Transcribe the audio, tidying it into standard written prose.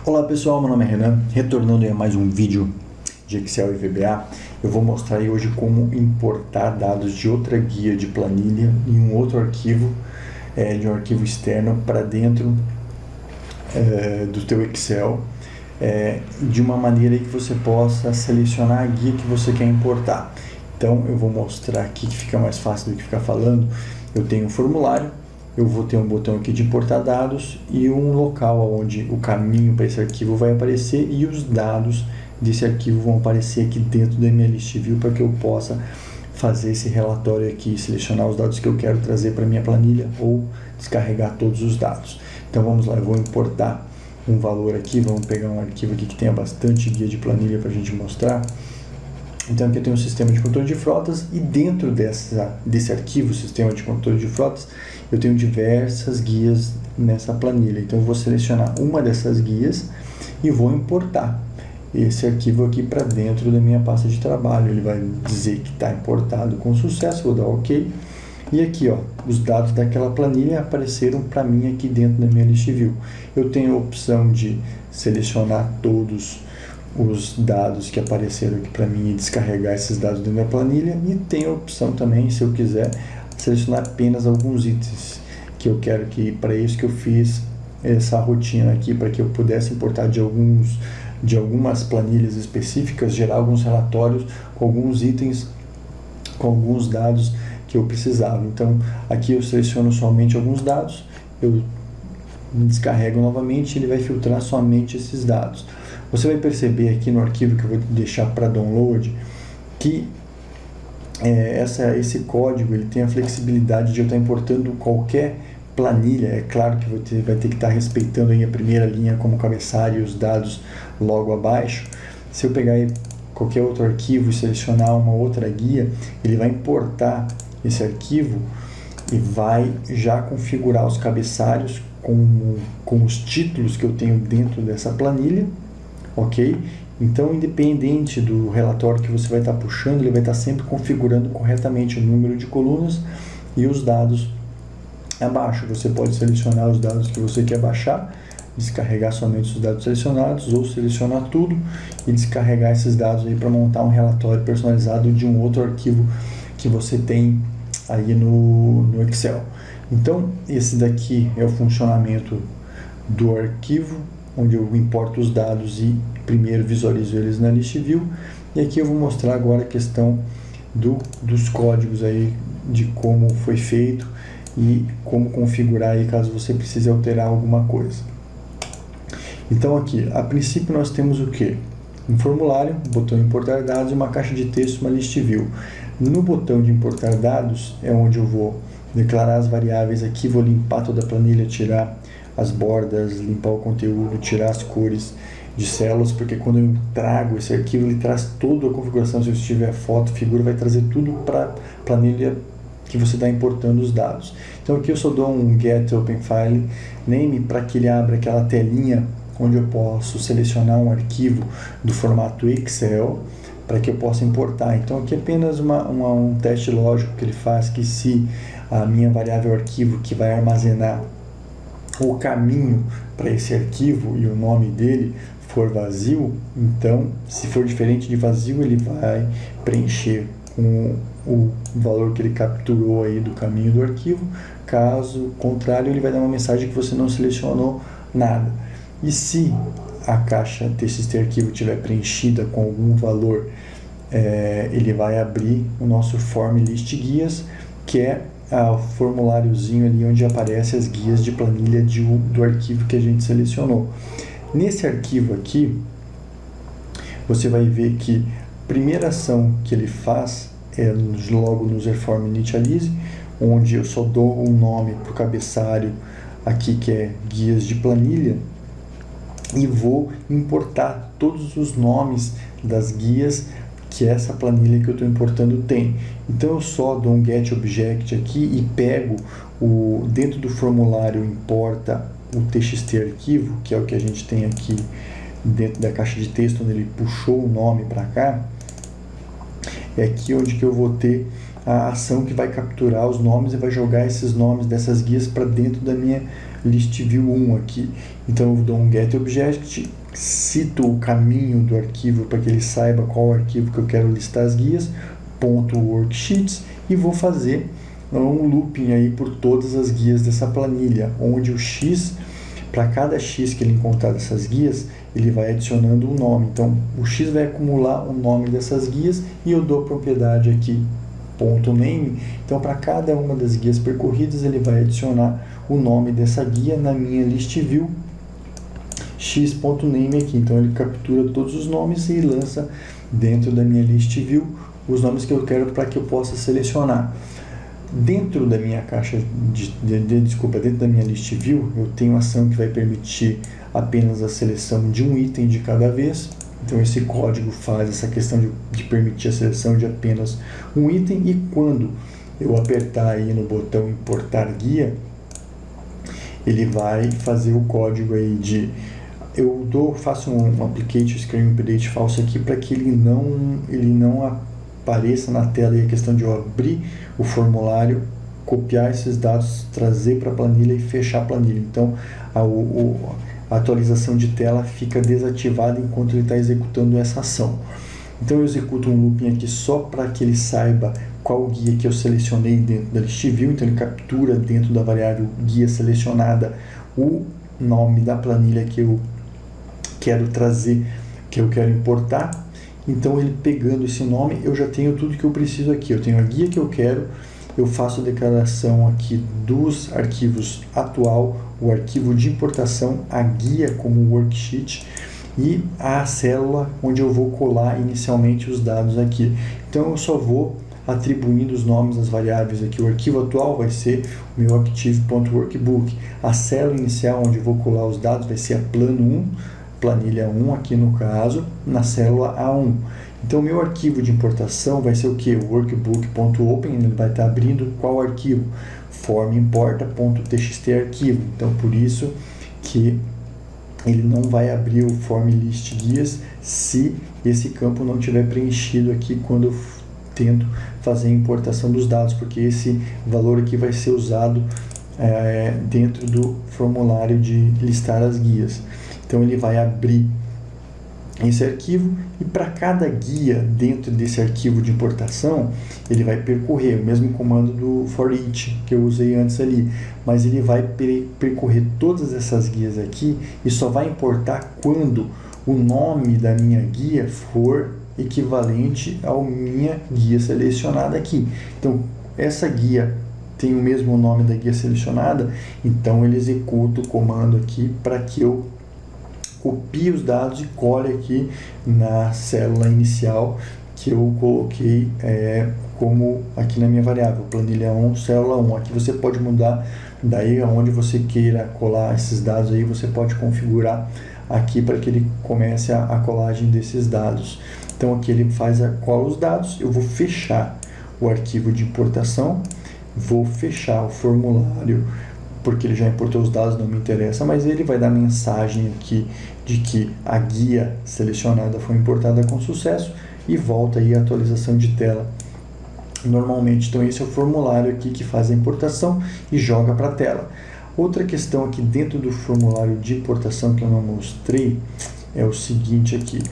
Olá pessoal, meu nome é Renan, retornando a mais um vídeo de Excel e VBA. Eu vou mostrar aí hoje como importar dados de outra guia de planilha em um outro arquivo, de um arquivo externo para dentro do teu Excel, de uma maneira que você possa selecionar a guia que você quer importar. Então eu vou mostrar aqui que fica mais fácil do que ficar falando. Eu tenho um formulário. Eu vou ter um botão aqui de importar dados e um local onde o caminho para esse arquivo vai aparecer e os dados desse arquivo vão aparecer aqui dentro do MList View para que eu possa fazer esse relatório aqui, selecionar os dados que eu quero trazer para minha planilha ou descarregar todos os dados. Então vamos lá, eu vou importar um valor aqui, vamos pegar um arquivo aqui que tenha bastante guia de planilha para a gente mostrar. Então aqui eu tenho um sistema de controle de frotas e dentro desse arquivo, sistema de controle de frotas, eu tenho diversas guias nessa planilha. Então eu vou selecionar uma dessas guias e vou importar esse arquivo aqui para dentro da minha pasta de trabalho. Ele vai dizer que está importado com sucesso, vou dar OK. E aqui, ó, os dados daquela planilha apareceram para mim aqui dentro da minha list view. Eu tenho a opção de selecionar todos os dados que apareceram aqui para mim e descarregar esses dados dentro da planilha, e tem a opção também, se eu quiser, selecionar apenas alguns itens que eu quero, que para isso que eu fiz essa rotina aqui, para que eu pudesse importar de algumas planilhas específicas, gerar alguns relatórios com alguns itens, com alguns dados que eu precisava. Então aqui eu seleciono somente alguns dados, eu descarrego novamente, ele vai filtrar somente esses dados. Você vai perceber aqui no arquivo que eu vou deixar para download que esse código ele tem a flexibilidade de eu estar importando qualquer planilha. É claro que você vai ter que estar respeitando aí a primeira linha como cabeçalho e os dados logo abaixo. Se eu pegar aí qualquer outro arquivo e selecionar uma outra guia, ele vai importar esse arquivo e vai já configurar os cabeçalhos com os títulos que eu tenho dentro dessa planilha. Ok? Então, independente do relatório que você vai estar puxando, ele vai estar sempre configurando corretamente o número de colunas e os dados abaixo. Você pode selecionar os dados que você quer baixar, descarregar somente os dados selecionados, ou selecionar tudo e descarregar esses dados aí para montar um relatório personalizado de um outro arquivo que você tem aí no Excel. Então, esse daqui é o funcionamento do arquivo, onde eu importo os dados e primeiro visualizo eles na list view. E aqui eu vou mostrar agora a questão dos códigos aí, de como foi feito e como configurar aí caso você precise alterar alguma coisa. Então aqui, a princípio nós temos o que? Um formulário, um botão importar dados e uma caixa de texto, uma list view. No botão de importar dados é onde eu vou declarar as variáveis aqui, vou limpar toda a planilha, tirar as bordas, limpar o conteúdo, tirar as cores de células, porque quando eu trago esse arquivo, ele traz toda a configuração. Se eu tiver foto, figura, vai trazer tudo para a planilha que você está importando os dados. Então aqui eu só dou um get open file name para que ele abra aquela telinha onde eu posso selecionar um arquivo do formato Excel para que eu possa importar. Então aqui é apenas um teste lógico que ele faz, que se a minha variável arquivo que vai armazenar o caminho para esse arquivo e o nome dele for vazio, então se for diferente de vazio, ele vai preencher com o valor que ele capturou aí do caminho do arquivo. Caso contrário, ele vai dar uma mensagem que você não selecionou nada. E se a caixa TXT arquivo estiver preenchida com algum valor, ele vai abrir o nosso form list guias, que é o formuláriozinho ali onde aparece as guias de planilha do arquivo que a gente selecionou. Nesse arquivo aqui, você vai ver que a primeira ação que ele faz é logo no user form initialize, onde eu só dou um nome para o cabeçalho aqui, que é guias de planilha, e vou importar todos os nomes das guias que essa planilha que eu estou importando tem. Então eu só dou um get object aqui e pego dentro do formulário, importa o txt arquivo, que é o que a gente tem aqui dentro da caixa de texto, onde ele puxou o nome para cá. É aqui onde que eu vou ter a ação que vai capturar os nomes e vai jogar esses nomes dessas guias para dentro da minha list view 1 aqui. Então eu dou um get object, cito o caminho do arquivo para que ele saiba qual arquivo que eu quero listar as guias, ponto worksheets, e vou fazer um looping aí por todas as guias dessa planilha, onde o X, para cada X que ele encontrar dessas guias, ele vai adicionando um nome. Então o X vai acumular o nome dessas guias e eu dou propriedade aqui .name. Então para cada uma das guias percorridas ele vai adicionar o nome dessa guia na minha list view x.name aqui. Então ele captura todos os nomes e lança dentro da minha list view os nomes que eu quero para que eu possa selecionar. Dentro da minha caixa dentro da minha list view, eu tenho ação que vai permitir apenas a seleção de um item de cada vez. Então esse código faz essa questão de permitir a seleção de apenas um item, e quando eu apertar aí no botão importar guia, ele vai fazer o código aí de faço um applicate screen update falso aqui para que ele não apareça na tela, e a questão de eu abrir o formulário, copiar esses dados, trazer para a planilha e fechar a planilha. Então a atualização de tela fica desativada enquanto ele está executando essa ação. Então eu executo um looping aqui só para que ele saiba qual guia que eu selecionei dentro da list view. Então ele captura dentro da variável guia selecionada o nome da planilha que eu quero trazer, que eu quero importar. Então ele pegando esse nome, eu já tenho tudo que eu preciso aqui. Eu tenho a guia que eu quero, eu faço a declaração aqui dos arquivos atual, o arquivo de importação, a guia como worksheet e a célula onde eu vou colar inicialmente os dados aqui. Então eu só vou atribuindo os nomes das variáveis aqui. O arquivo atual vai ser o meu active.workbook. A célula inicial onde eu vou colar os dados vai ser a plano 1, planilha 1 aqui no caso, na célula A1. Então, o meu arquivo de importação vai ser o que? O workbook.open, ele vai estar abrindo qual arquivo? formimporta.txt arquivo. Então, por isso que ele não vai abrir o form list guias se esse campo não tiver preenchido aqui quando eu tento fazer a importação dos dados, porque esse valor aqui vai ser usado dentro do formulário de listar as guias. Então, ele vai abrir esse arquivo e para cada guia dentro desse arquivo de importação ele vai percorrer o mesmo comando do for each que eu usei antes ali, mas ele vai percorrer todas essas guias aqui e só vai importar quando o nome da minha guia for equivalente à minha guia selecionada aqui. Então essa guia tem o mesmo nome da guia selecionada, então ele executa o comando aqui para que eu copie os dados e cole aqui na célula inicial que eu coloquei como aqui na minha variável, planilha 1, célula 1. Aqui você pode mudar, daí aonde você queira colar esses dados aí, você pode configurar aqui para que ele comece a colagem desses dados. Então aqui ele cola os dados, eu vou fechar o arquivo de importação, vou fechar o formulário, porque ele já importou os dados, não me interessa, mas ele vai dar mensagem aqui de que a guia selecionada foi importada com sucesso e volta aí a atualização de tela normalmente. Então esse é o formulário aqui que faz a importação e joga para a tela. Outra questão aqui dentro do formulário de importação que eu não mostrei é o seguinte aqui.